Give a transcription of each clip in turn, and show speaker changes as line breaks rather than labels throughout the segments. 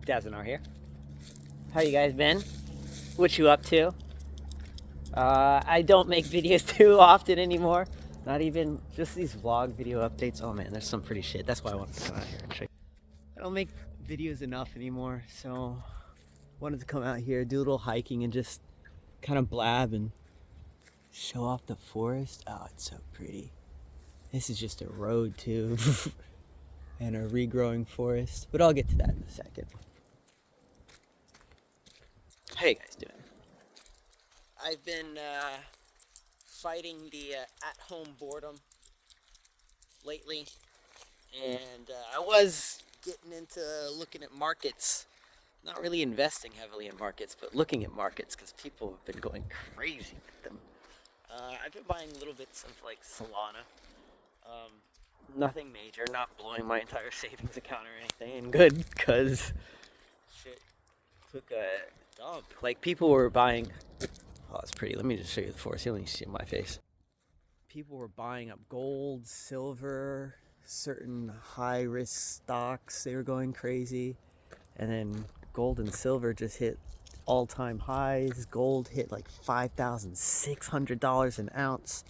Dazinar here. How you guys been? What you up to? I don't make videos too often anymore. Not even just these vlog video updates. Oh man, there's some pretty shit. That's why I wanted to come out here and show you. I don't make videos enough anymore, so wanted to come out here, do a little hiking, and just kind of blab and show off the forest. Oh, it's so pretty. This is just a road too, and a regrowing forest. But I'll get to that in a second. How you guys doing? I've been fighting the at-home boredom lately, and I was getting into looking at markets. Not really investing heavily in markets, but looking at markets because people have been going crazy with them. I've been buying little bits of like Solana. Nothing major, not blowing my entire savings account or anything, and good because shit took a dump. Like people were buying. Oh, it's pretty. Let me just show you the forest. You only see my face. People were buying up gold, silver, certain high-risk stocks. They were going crazy. And then gold and silver just hit all-time highs. Gold hit like $5,600 an ounce.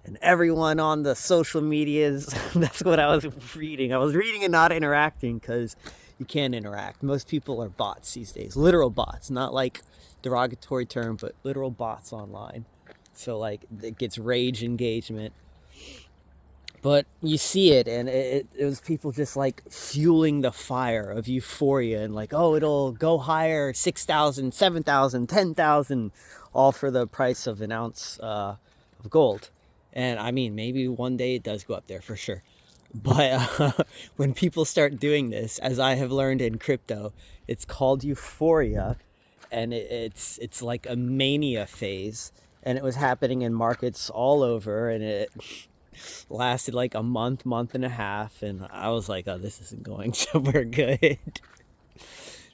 And everyone on the social medias, that's what I was reading. I was reading and not interacting because you can't interact. Most people are bots these days. Literal bots, not like derogatory term, but literal bots online. So like it gets rage engagement. But you see it, and it was people just like fueling the fire of euphoria and like, oh, it'll go higher, 6,000, 7,000, 10,000, all for the price of an ounce of gold. And I mean, maybe one day it does go up there for sure. But when people start doing this, as I have learned in crypto, it's called euphoria, and it's like a mania phase, and it was happening in markets all over, and it lasted like a month and a half, and I was like, oh, this isn't going somewhere good.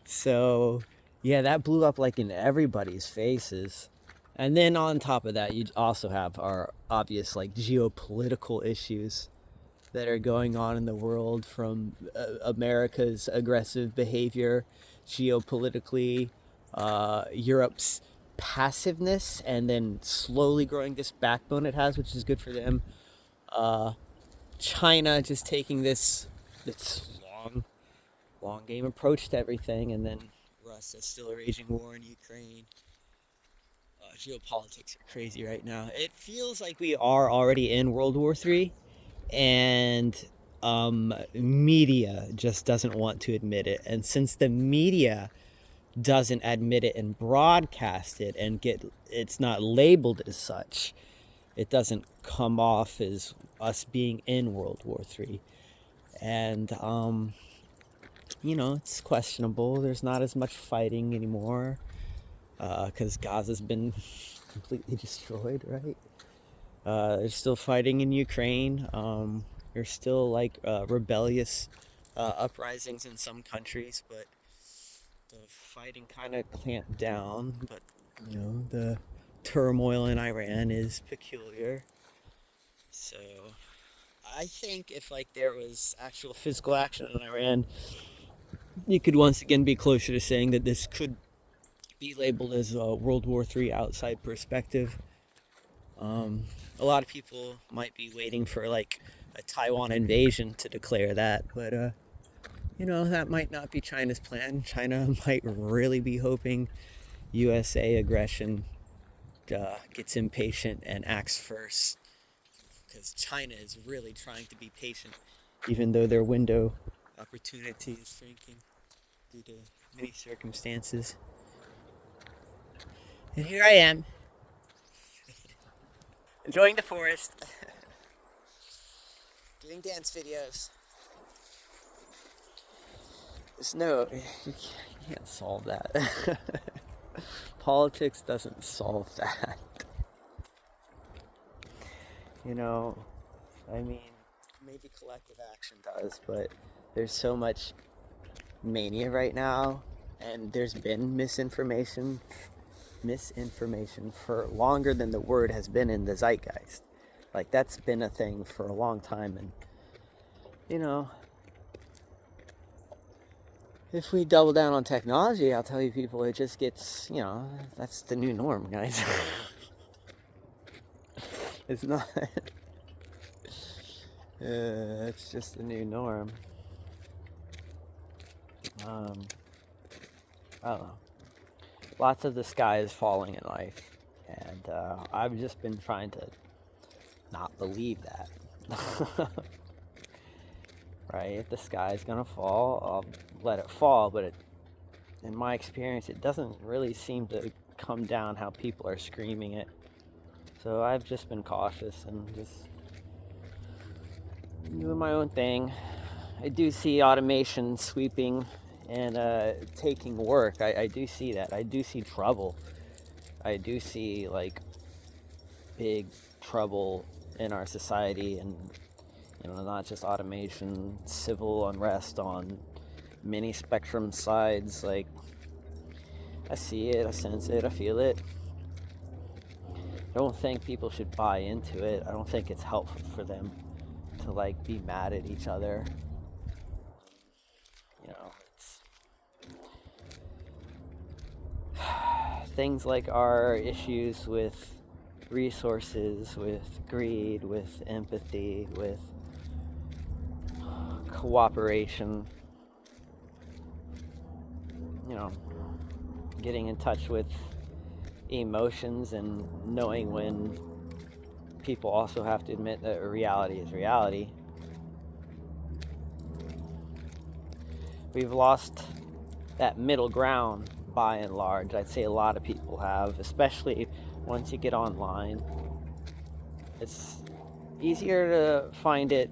So yeah, that blew up like in everybody's faces. And then on top of that, you also have our obvious like geopolitical issues that are going on in the world, from America's aggressive behavior geopolitically, Europe's passiveness, and then slowly growing this backbone it has, which is good for them. China just taking this long game approach to everything, and then Russia still raging war in Ukraine. Geopolitics are crazy right now. It feels like we are already in World War III, and media just doesn't want to admit it. And since the media doesn't admit it and broadcast it and it's not labeled as such, it doesn't come off as us being in World War III. And it's questionable. There's not as much fighting anymore because Gaza's been completely destroyed, right? There's still fighting in Ukraine. There's still like rebellious uprisings in some countries, but the fighting kind of clamped down. But the turmoil in Iran is peculiar. So I think if like there was actual physical action in Iran, you could once again be closer to saying that this could be labeled as a World War III outside perspective. A lot of people might be waiting for like a Taiwan invasion to declare that, but that might not be China's plan. China might really be hoping USA aggression gets impatient and acts first, because China is really trying to be patient, even though their window opportunity is shrinking due to many circumstances. And here I am, enjoying the forest, doing dance videos. You can't solve that. Politics doesn't solve that. I mean, maybe collective action does, but there's so much mania right now, and there's been misinformation for longer than the word has been in the zeitgeist. Like, that's been a thing for a long time, and if we double down on technology, I'll tell you people, it just gets, that's the new norm, guys. It's not. It's just the new norm. I don't know. Lots of the sky is falling in life, and I've just been trying to not believe that. Right? If the sky is gonna fall, I'll let it fall, but in my experience, it doesn't really seem to come down how people are screaming it. So I've just been cautious and just doing my own thing. I do see automation sweeping and taking work. I do see that. I do see trouble. I do see like big trouble in our society, and not just automation, civil unrest on many spectrum sides. Like, I see it, I sense it, I feel it. I don't think people should buy into it. I don't think it's helpful for them to like be mad at each other. It's things like our issues with resources, with greed, with empathy, with cooperation, getting in touch with emotions and knowing when people also have to admit that reality is reality. We've lost that middle ground by and large. I'd say a lot of people have, especially once you get online. It's easier to find it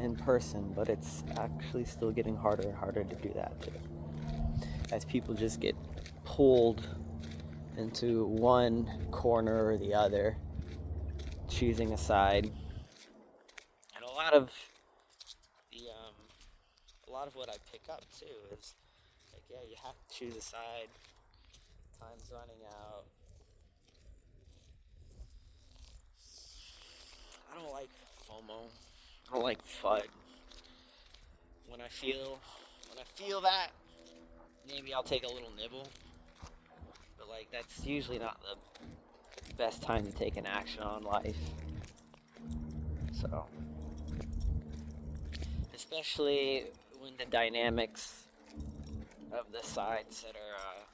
in person, but it's actually still getting harder and harder to do that too, as people just get pulled into one corner or the other, choosing a side. And a lot of what I pick up too is like, yeah, you have to choose a side. Time's running out. I don't like FOMO. I don't like FUD. When I feel that, maybe I'll take a little nibble. But like, that's usually not the best time to take an action on life. So, especially when the dynamics of the sides that are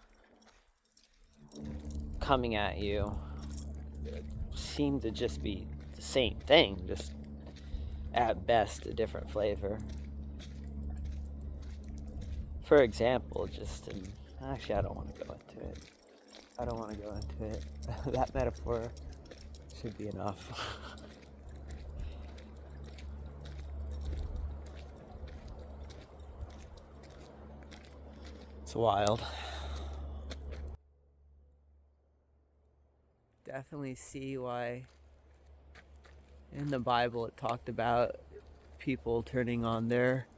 coming at you seem to just be the same thing, just at best a different flavor. For example, actually, I don't want to go into it. That metaphor should be enough. It's wild. Definitely see why in the Bible it talked about people turning on their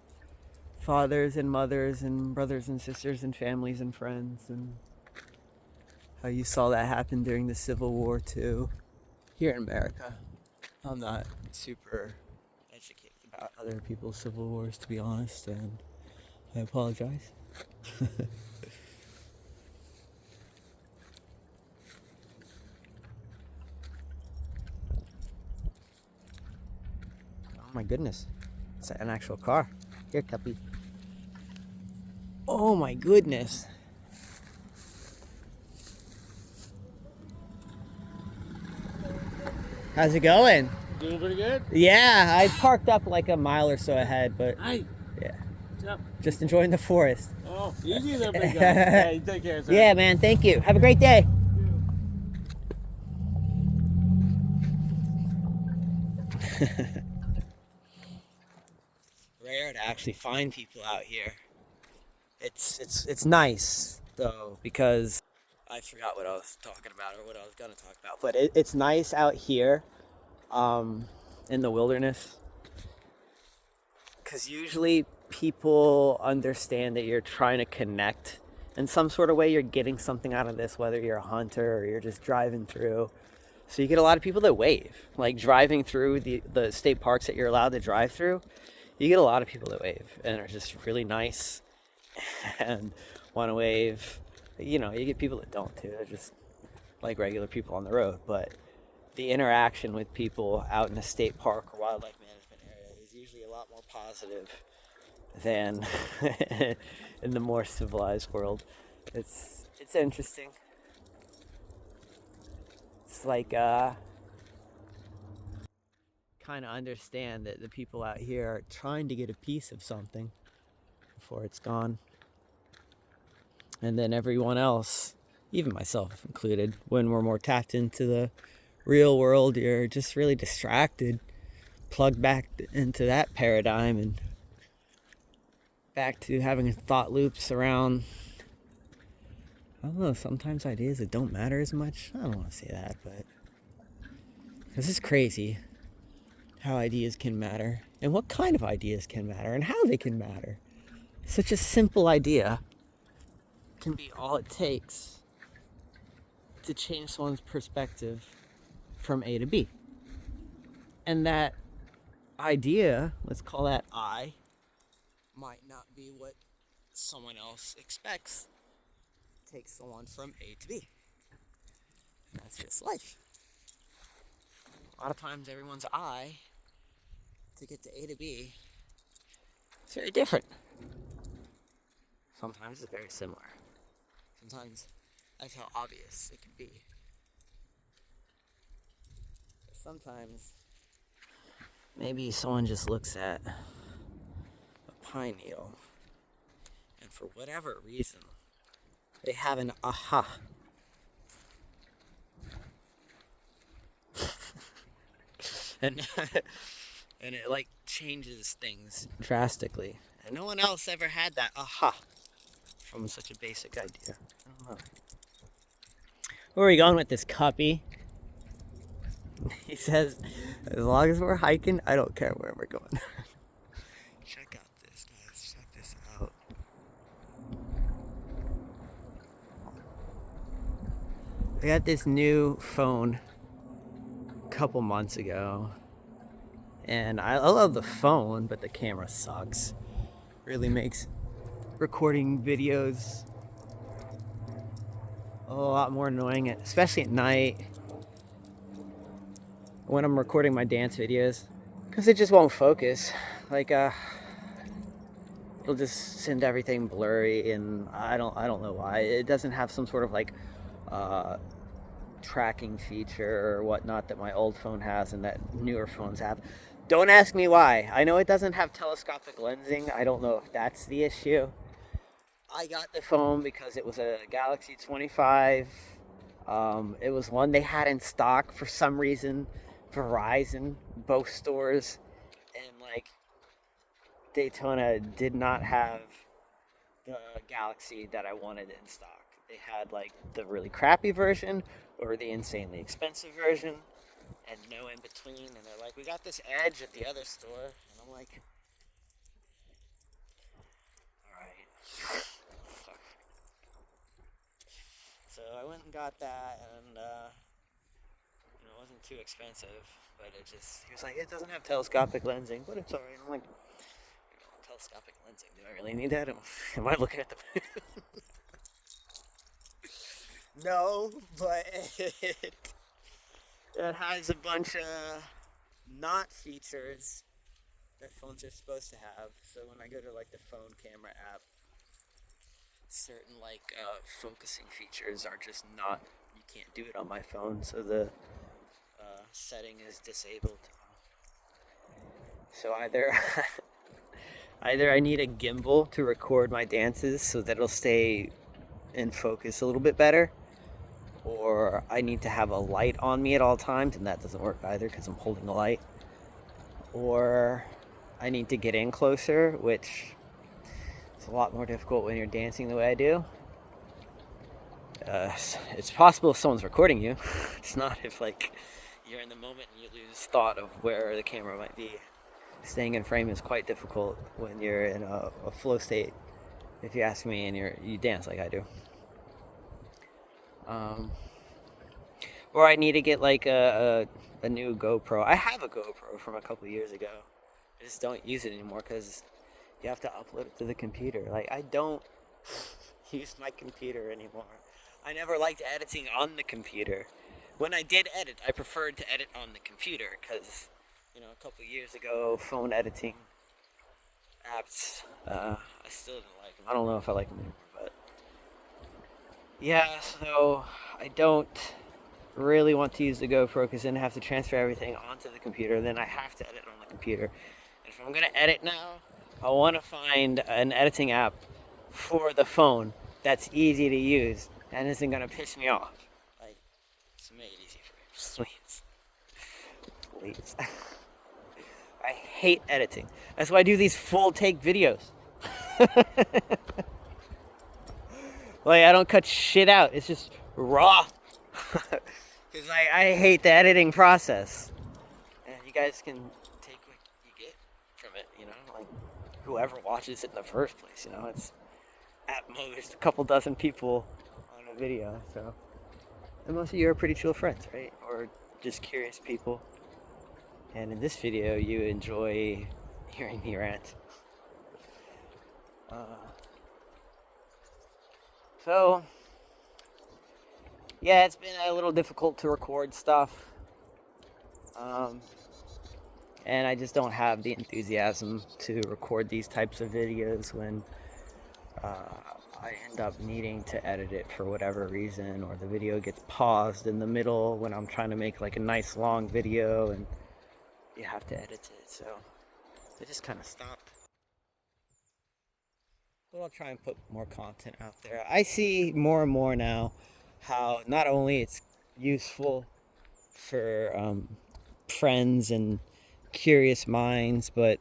fathers and mothers and brothers and sisters and families and friends, and how you saw that happen during the Civil War too, here in America. I'm not super educated about other people's civil wars, to be honest, and I apologize. Oh my goodness, it's an actual car. Here, Tuppy. Oh my goodness. How's it going?
Doing pretty good?
Yeah, I parked up like a mile or so ahead, but
Hi.
yeah.
What's up?
Just enjoying the forest.
Oh, easy there, big guy. Yeah, you take care, sir.
Yeah, man, thank you. Have a great day. Rare to actually find people out here. It's nice though, because I forgot what I was talking about or what I was gonna talk about. But it's nice out here, in the wilderness, because usually people understand that you're trying to connect in some sort of way. You're getting something out of this, whether you're a hunter or you're just driving through. So you get a lot of people that wave, like driving through the state parks that you're allowed to drive through. You get a lot of people that wave and are just really nice and want to wave. You know, you get people that don't too. They're just like regular people on the road. But the interaction with people out in a state park or wildlife management area is usually a lot more positive than in the more civilized world. It's interesting. It's like kind of understand that the people out here are trying to get a piece of something before it's gone. And then everyone else, even myself included, when we're more tapped into the real world, you're just really distracted, plugged back into that paradigm and back to having thought loops around, I don't know, sometimes ideas that don't matter as much. I don't want to say that, but this is crazy how ideas can matter and what kind of ideas can matter and how they can matter. Such a simple idea can be all it takes to change someone's perspective from A to B. And that idea, let's call that I, might not be what someone else expects takes someone from A to B. And that's just life. A lot of times everyone's I to get to A to B is very different. Sometimes it's very similar. Sometimes that's how obvious it can be. But sometimes maybe someone just looks at a pine needle and for whatever reason they have an aha. and and it like changes things drastically. And no one else ever had that aha from such a basic idea. I don't know. Where are we going with this cuppy? He says, as long as we're hiking, I don't care where we're going. Check out this, guys. Check this out. I got this new phone a couple months ago. And I love the phone, but the camera sucks. Really makes recording videos a lot more annoying, especially at night when I'm recording my dance videos, because it just won't focus. Like it'll just send everything blurry, and I don't know why. It doesn't have some sort of like tracking feature or whatnot that my old phone has and that newer phones have. Don't ask me why. I know it doesn't have telescopic lensing. I don't know if that's the issue. I got the phone because it was a Galaxy 25. It was one they had in stock for some reason. Verizon, both stores, and like Daytona did not have the Galaxy that I wanted in stock. They had like the really crappy version or the insanely expensive version, and no in between. And they're like, we got this Edge at the other store, and I'm like, all right. So I went and got that, and it wasn't too expensive, but he was like, it doesn't have telescopic lensing, but it's alright. I'm like, telescopic lensing, do I really need that? Am I looking at the No, but it has a bunch of not features that phones are supposed to have. So when I go to like the phone camera app, certain like focusing features are just not, you can't do it on my phone, so the setting is disabled. So either I need a gimbal to record my dances so that it'll stay in focus a little bit better, or I need to have a light on me at all times, and that doesn't work either because I'm holding a light, or I need to get in closer, which is a lot more difficult when you're dancing the way I do. It's possible if someone's recording you. It's not if like you're in the moment and you lose thought of where the camera might be. Staying in frame is quite difficult when you're in a flow state, if you ask me, and you dance like I do. Or I need to get like a new GoPro. I have a GoPro from a couple years ago. I just don't use it anymore because you have to upload it to the computer. Like, I don't use my computer anymore. I never liked editing on the computer. When I did edit, I preferred to edit on the computer because, a couple years ago, phone editing apps, I still didn't like them. I don't know if I like them anymore, but yeah, so I don't really want to use the GoPro because then I have to transfer everything onto the computer. Then I have to edit on the computer. And if I'm gonna edit now, I want to find an editing app for the phone that's easy to use and isn't gonna piss me off. Like, just make it easy for me, please. I hate editing. That's why I do these full take videos. Like, I don't cut shit out. It's just raw. Because I hate the editing process. And you guys can take what you get from it, like whoever watches it in the first place, it's at most a couple dozen people on a video, so. And most of you are pretty chill friends, right? Or just curious people. And in this video, you enjoy hearing me rant. So, yeah, it's been a little difficult to record stuff. And I just don't have the enthusiasm to record these types of videos when I end up needing to edit it for whatever reason, or the video gets paused in the middle when I'm trying to make like a nice long video and you have to edit it, so I just kind of stopped. But I'll try and put more content out there. I see more and more now how not only it's useful for friends and curious minds, but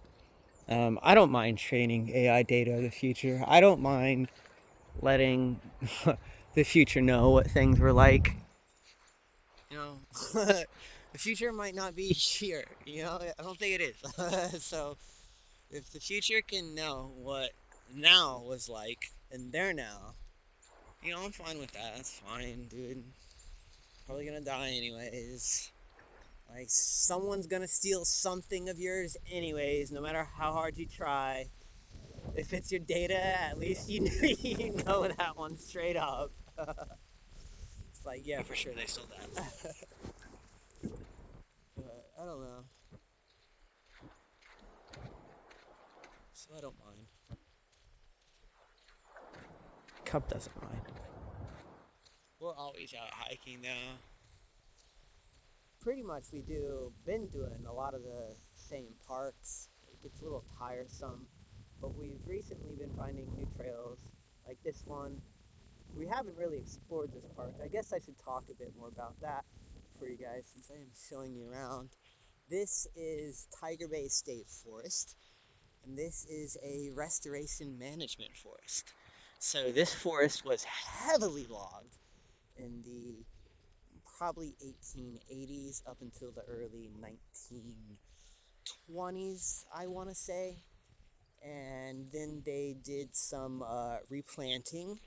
I don't mind training AI data of the future. I don't mind letting the future know what things were like. The future might not be here, I don't think it is. So if the future can know what now was like and their now, I'm fine with that. That's fine, dude. Probably gonna die anyways. Like, someone's gonna steal something of yours anyways, no matter how hard you try. If it's your data, at least you know that one straight up. It's like, yeah, for sure they stole that. But I don't know. So I don't mind. Cup doesn't mind. We're always out hiking now. Pretty much been doing a lot of the same parks. It gets a little tiresome, but we've recently been finding new trails, like this one. We haven't really explored this park. I guess I should talk a bit more about that for you guys since I am showing you around. This is Tiger Bay State Forest, and this is a restoration management forest. So this forest was heavily logged in the probably 1880s up until the early 1920s, I want to say. And then they did some replanting.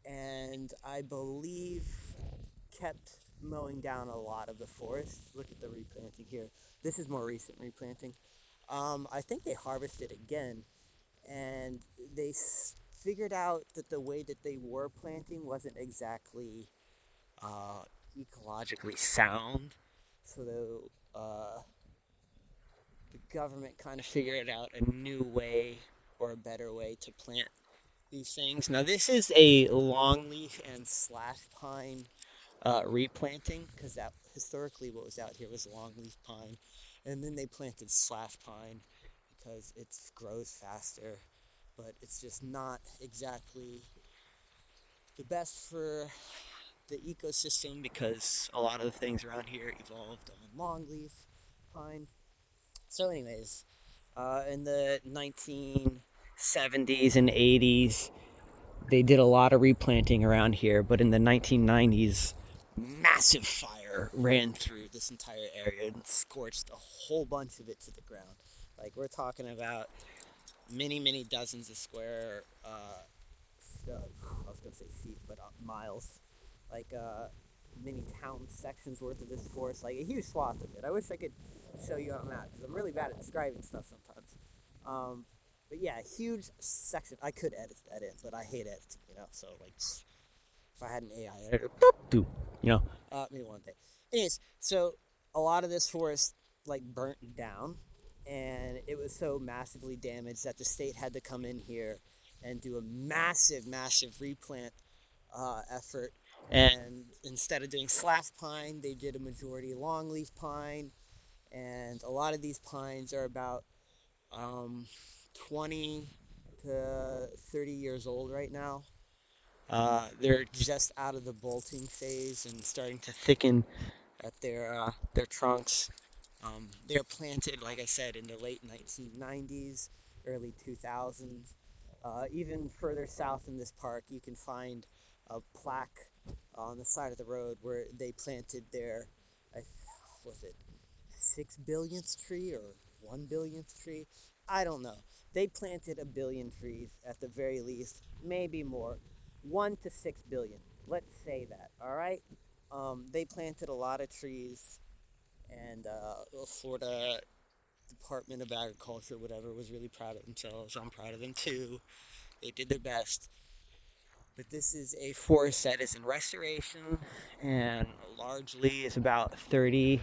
And I believe kept mowing down a lot of the forest. Look at the replanting here. This is more recent replanting. I think they harvested again, and they figured out that the way that they were planting wasn't exactly ecologically sound. So the government kind of figured out a new way or a better way to plant these things. Now, this is a longleaf and slash pine replanting, because that historically what was out here was longleaf pine, and then they planted slash pine because it grows faster, but it's just not exactly the best for the ecosystem because a lot of the things around here evolved on longleaf pine. So anyways, in the 1970s and 80s, they did a lot of replanting around here, but in the 1990s, massive fire ran through this entire area and scorched a whole bunch of it to the ground. Like, we're talking about many dozens of square, I was going to say feet, but miles. Like, many town sections worth of this forest, like a huge swath of it. I wish I could show you on a map because I'm really bad at describing stuff sometimes. But yeah, huge section. I could edit that in, but I hate editing, So like, if I had an AI editor, boop, maybe one day. Anyways, so a lot of this forest like burnt down, and it was so massively damaged that the state had to come in here and do a massive, massive replant effort. And instead of doing slash pine, they did a majority longleaf pine, and a lot of these pines are about 20 to 30 years old right now. They're just out of the bolting phase and starting to thicken at their trunks. They're planted, like I said, in the late 1990s, early 2000s. Even further south in this park, you can find a plaque on the side of the road where they planted their, was it 6 billionth tree or 1 billionth tree? I don't know. They planted 1 billion trees at the very least, maybe more. 1 to 6 billion. Let's say that, all right? They planted a lot of trees, and Florida Department of Agriculture, whatever, was really proud of themselves. I'm proud of them too. They did their best. But this is a forest that is in restoration and largely is about 30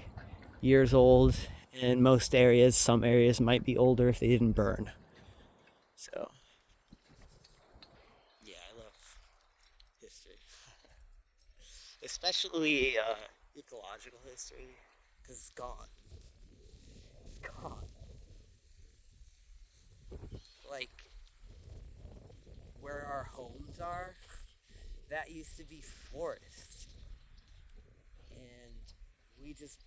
years old in most areas. Some areas might be older if they didn't burn. So, yeah, I love history. Especially ecological history, because it's gone. It's gone. Like, where our homes are, that used to be forest. And we just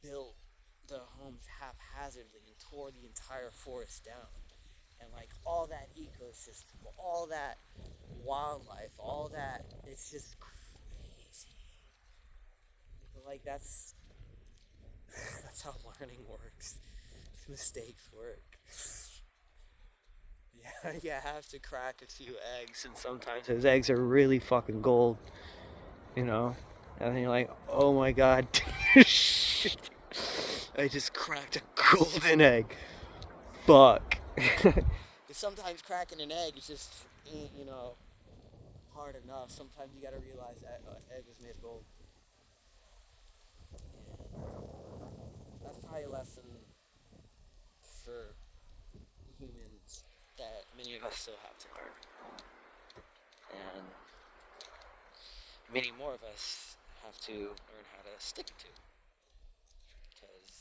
built the homes haphazardly and tore the entire forest down. And like all that ecosystem, all that wildlife, all that, it's just crazy. But like that's how learning works. Mistakes work. Yeah, you have to crack a few eggs, and sometimes those eggs are really fucking gold, And then you're like, oh my god, shit. I just cracked a golden egg. Fuck. Sometimes cracking an egg is just ain't, hard enough. Sometimes you gotta realize that egg was made of gold. And that's probably a lesson for humans that many of us still have to learn. And many more of us have to learn how to stick to. Because,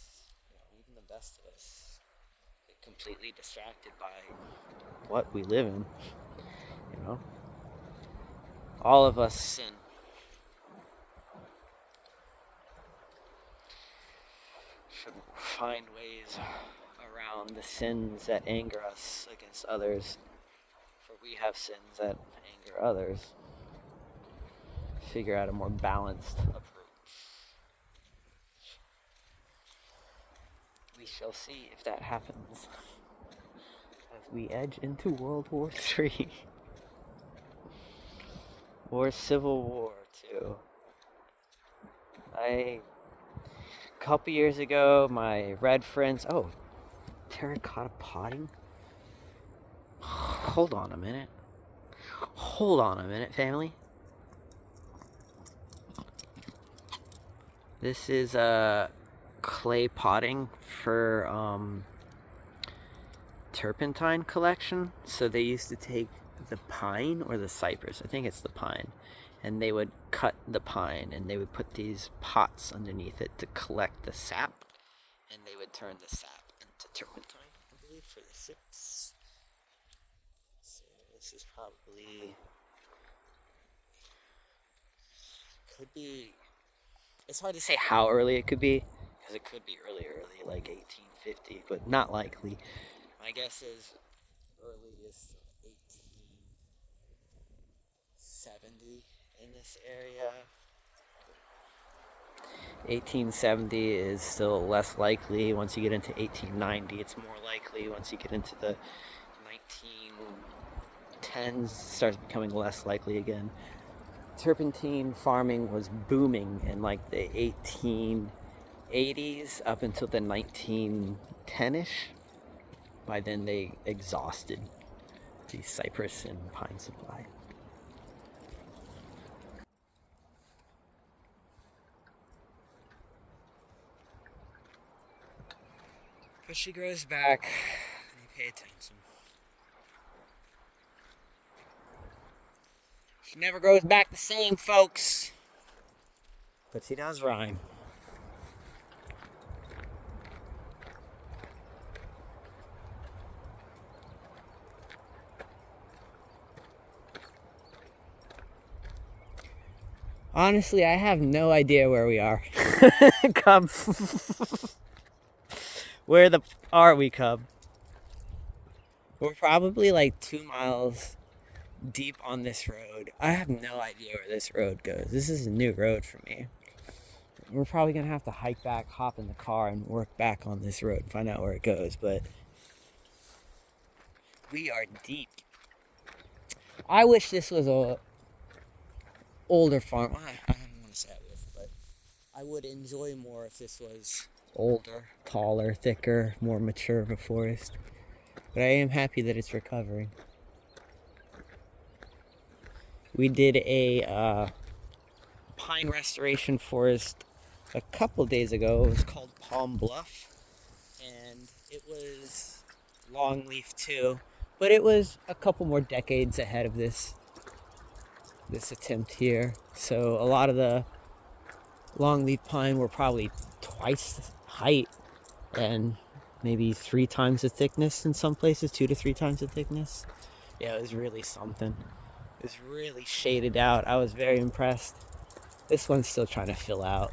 even the best of us get completely distracted by what we live in. All of us sin. Should find ways around the sins that anger us against others, for we have sins that anger others. Figure out a more balanced approach. We shall see if that happens as we edge into World War III. Or Civil War II. A couple years ago, my red friends... Oh, terracotta potting? Hold on a minute, family. This is clay potting for turpentine collection. So they used to take the pine or the cypress, I think it's the pine, and they would cut the pine and they would put these pots underneath it to collect the sap, and they would turn the sap into turpentine, I believe, for the ships. So this is probably, could be, it's hard to say how early it could be, because it could be early, like 1850, but not likely. My guess is earliest 1870 in this area. 1870 is still less likely. Once you get into 1890, it's more likely. Once you get into the 1910s, it starts becoming less likely again. Turpentine farming was booming in like the 1880s 80s up until the 1910-ish. By then they exhausted the cypress and pine supply. But she grows back. You pay attention. She never grows back the same, folks. But she does rhyme. Honestly, I have no idea where we are. Cub. Where the are we, Cub? We're probably like 2 miles deep on this road. I have no idea where this road goes. This is a new road for me. We're probably gonna have to hike back, hop in the car, and work back on this road and find out where it goes. But we are deep. I wish this was a older farm. I don't want to say I wish, but I would enjoy more if this was older, taller, thicker, more mature of a forest. But I am happy that it's recovering. We did a pine restoration forest a couple days ago. It was called Palm Bluff, and it was longleaf too, but it was a couple more decades ahead of this attempt here. So a lot of the longleaf pine were probably twice the height and maybe 3 times the thickness in some places, 2 to 3 times the thickness. Yeah, it was really something. It was really shaded out. I was very impressed. This one's still trying to fill out.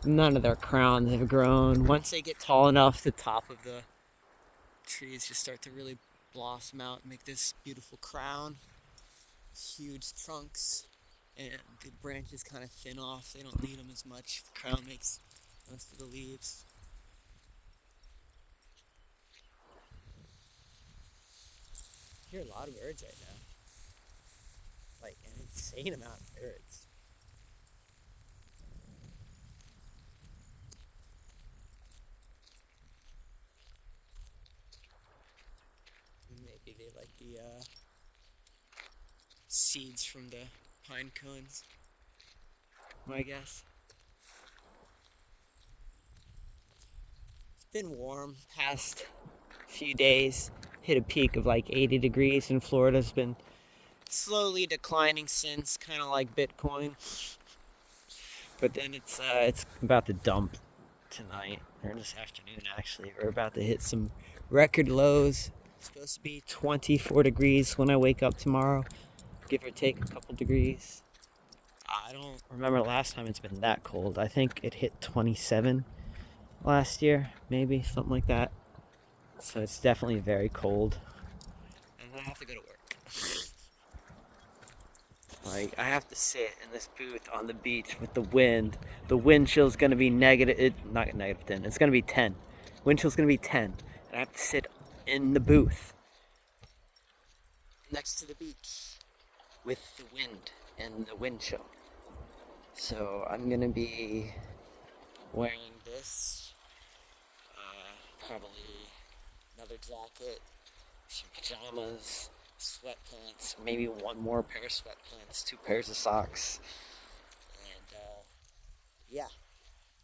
None of their crowns have grown. Once they get tall enough, the top of the trees just start to really blossom out and make this beautiful crown. Huge trunks, and the branches kind of thin off. They don't need them as much. The crown makes most of the leaves. I hear a lot of birds right now. Like an insane amount of birds. Maybe they like the seeds from the pine cones, I guess. It's been warm past few days. Hit a peak of like 80 degrees, and Florida's been slowly declining since, kind of like Bitcoin. But then it's about to dump tonight, or this afternoon actually. We're about to hit some record lows. It's supposed to be 24 degrees when I wake up tomorrow, give or take a couple degrees. I don't remember last time it's been that cold. I think it hit 27 last year, maybe, something like that. So it's definitely very cold. And then I have to go to work. Like, I have to sit in this booth on the beach with the wind. The wind chill's gonna be not negative 10, it's gonna be 10. Wind chill's gonna be 10. And I have to sit in the booth next to the beach with the wind and the wind chill. So I'm gonna be wearing this, probably another jacket, some pajamas, sweatpants, maybe one more pair of sweatpants, 2 pairs of socks, and yeah,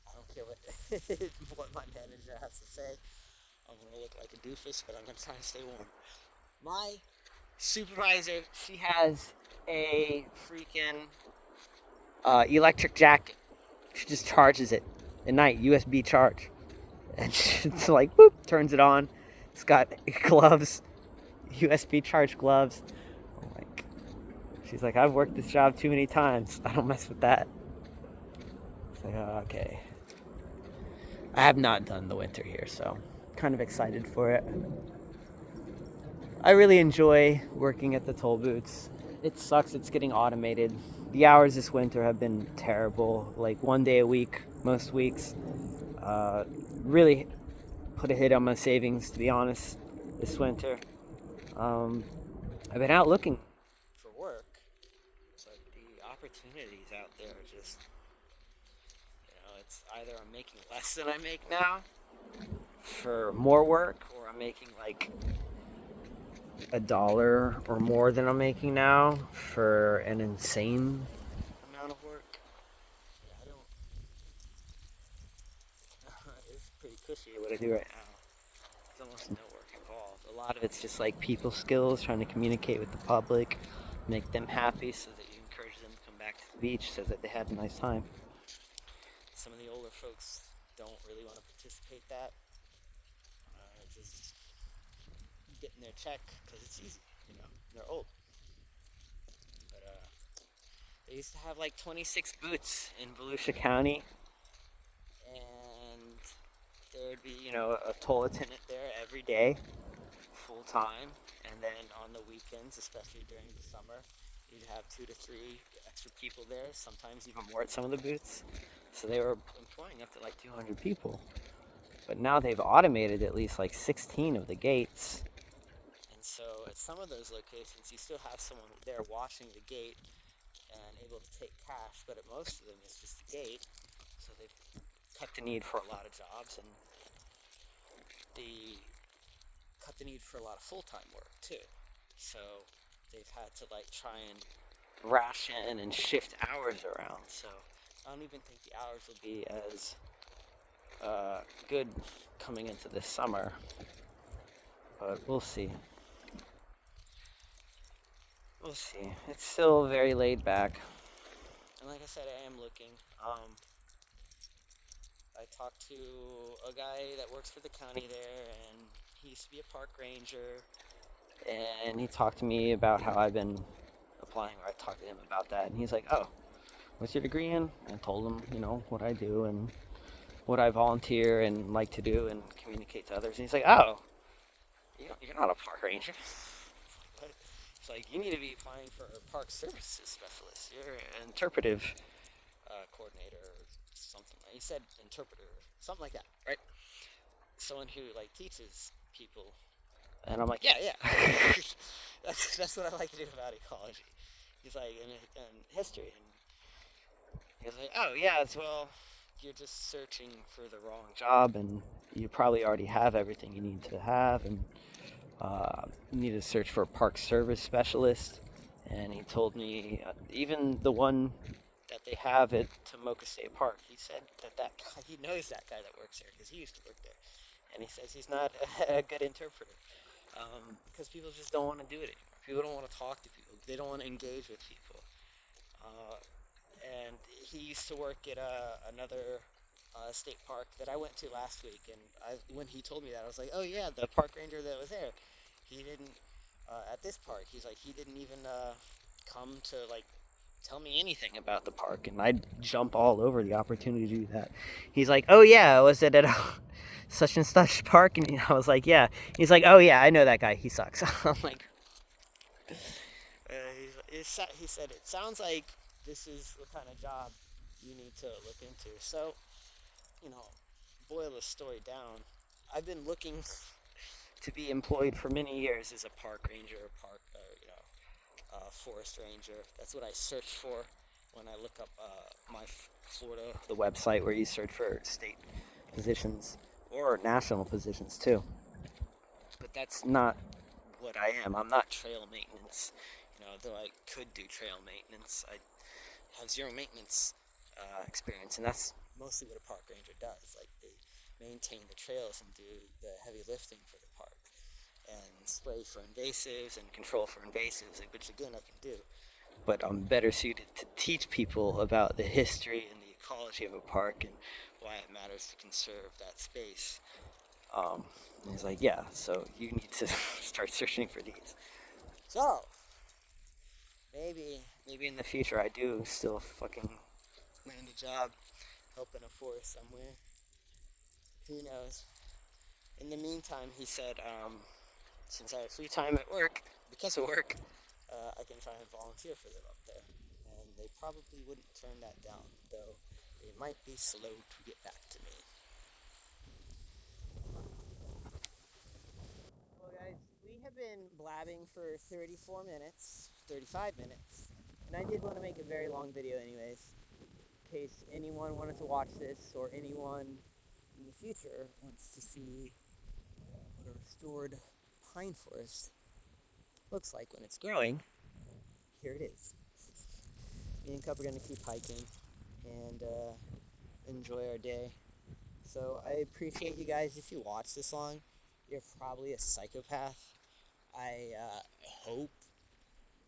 I don't care what my manager has to say. I'm gonna look like a doofus, but I'm gonna try to stay warm. My supervisor, she has a freaking electric jacket. She just charges it at night, USB charge. And it's like, boop, turns it on. It's got gloves, USB charged gloves. I'm like, she's like, I've worked this job too many times. I don't mess with that. It's like, oh, okay. I have not done the winter here, so kind of excited for it. I really enjoy working at the toll booths. It sucks it's getting automated. The hours this winter have been terrible, like 1 day a week, most weeks. Really put a hit on my savings, to be honest, this winter. I've been out looking for work, but the opportunities out there are just, either I'm making less than I make now for more work, or I'm making like $1 or more than I'm making now for an insane amount of work. Yeah, I don't. It's pretty cushy what I do right now. There's almost no work involved. A lot of it's just like people skills, trying to communicate with the public, make them happy so that you encourage them to come back to the beach so that they had a nice time. Some of the older folks don't really want to participate that. Just getting their check because it's easy, they're old. But they used to have like 26 booths in Volusia County, and there would be, a toll attendant there every day, full time, and then on the weekends, especially during the summer, you'd have 2 to 3 extra people there, sometimes even more at some of the booths. So they were employing up to like 200 people. But now they've automated at least like 16 of the gates. And so at some of those locations, you still have someone there watching the gate and able to take cash, but at most of them it's just the gate. So they've cut the need for a lot of jobs, and they cut the need for a lot of full-time work too. So they've had to like try and ration and shift hours around. So I don't even think the hours will be as good coming into this summer, but we'll see. We'll see. It's still very laid back, and like I said, I am looking. I talked to a guy that works for the county there, and he used to be a park ranger, and he talked to me about how I've been applying, or I talked to him about that, and he's like, "Oh, what's your degree in?" And I told him, what I do and what I volunteer and like to do and communicate to others. And he's like, "Oh, you're not a park ranger." It's like, you need to be applying for a park services specialist. You're an interpretive coordinator or something. He said interpreter, something like that, right? Someone who like teaches people. And I'm like, yeah. that's what I like to do about ecology. He's like, in history, and he's like, oh yeah, well, you're just searching for the wrong job, and you probably already have everything you need to have, and you need to search for a park service specialist. And he told me, even the one that they have at Tomoka State Park, he said that guy, he knows that guy that works there because he used to work there, and he says he's not a good interpreter because people just don't want to do it anymore. People don't want to talk to people. They don't want to engage with people. And he used to work at another state park that I went to last week, and when he told me that, I was like, oh yeah, the park ranger that was there, he didn't, at this park, he's like, he didn't even come to like tell me anything about the park, and I'd jump all over the opportunity to do that. He's like, oh yeah, was it at such and such park? And I was like, yeah. He's like, oh yeah, I know that guy, he sucks. I'm like, he said, it sounds like this is the kind of job you need to look into. So, boil the story down. I've been looking to be employed for many years as a park ranger, forest ranger. That's what I search for when I look up my Florida, the website where you search for state positions or national positions too. But that's not what I am. I'm not trail maintenance. Though I could do trail maintenance, I have zero maintenance experience, and that's mostly what a park ranger does. Like, they maintain the trails and do the heavy lifting for the park, and spray for invasives and control for invasives, which again I can do. But I'm better suited to teach people about the history and the ecology of a park and why it matters to conserve that space. And he's like, yeah, so you need to start searching for these. So, maybe in the future I do still fucking land a job helping a forest somewhere. Who knows? In the meantime, he said, since I have free time at work, because of work, I can try and volunteer for them up there. And they probably wouldn't turn that down, though they might be slow to get back to me. Well, guys, we have been blabbing for 35 minutes, and I did want to make a very long video anyways, case anyone wanted to watch this, or anyone in the future wants to see what a restored pine forest looks like when it's growing, here it is. Me and Cup are going to keep hiking and enjoy our day. So I appreciate you guys. If you watch this long, you're probably a psychopath. I hope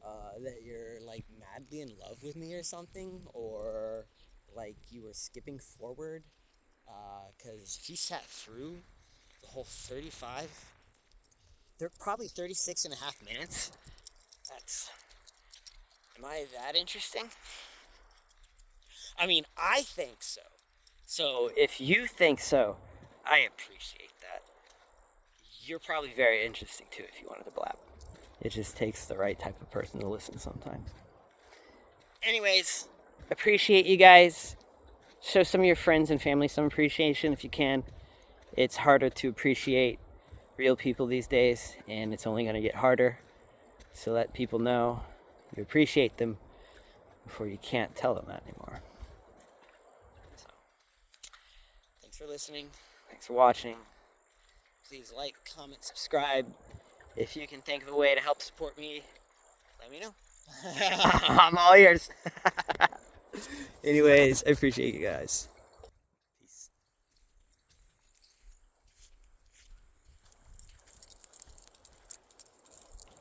that you're like madly in love with me or something, or like you were skipping forward, because if you sat through the whole 35, they're probably 36 and a half minutes. Am I that interesting? I mean, I think so. So if you think so, I appreciate that. You're probably very interesting too if you wanted to blab. It just takes the right type of person to listen sometimes. Anyways, appreciate you guys. Show some of your friends and family some appreciation if you can. It's harder to appreciate real people these days, and it's only going to get harder. So let people know you appreciate them before you can't tell them that anymore. So, thanks for listening. Thanks for watching. Please like, comment, subscribe. If you can think of a way to help support me, let me know. I'm all ears. Anyways, I appreciate you guys.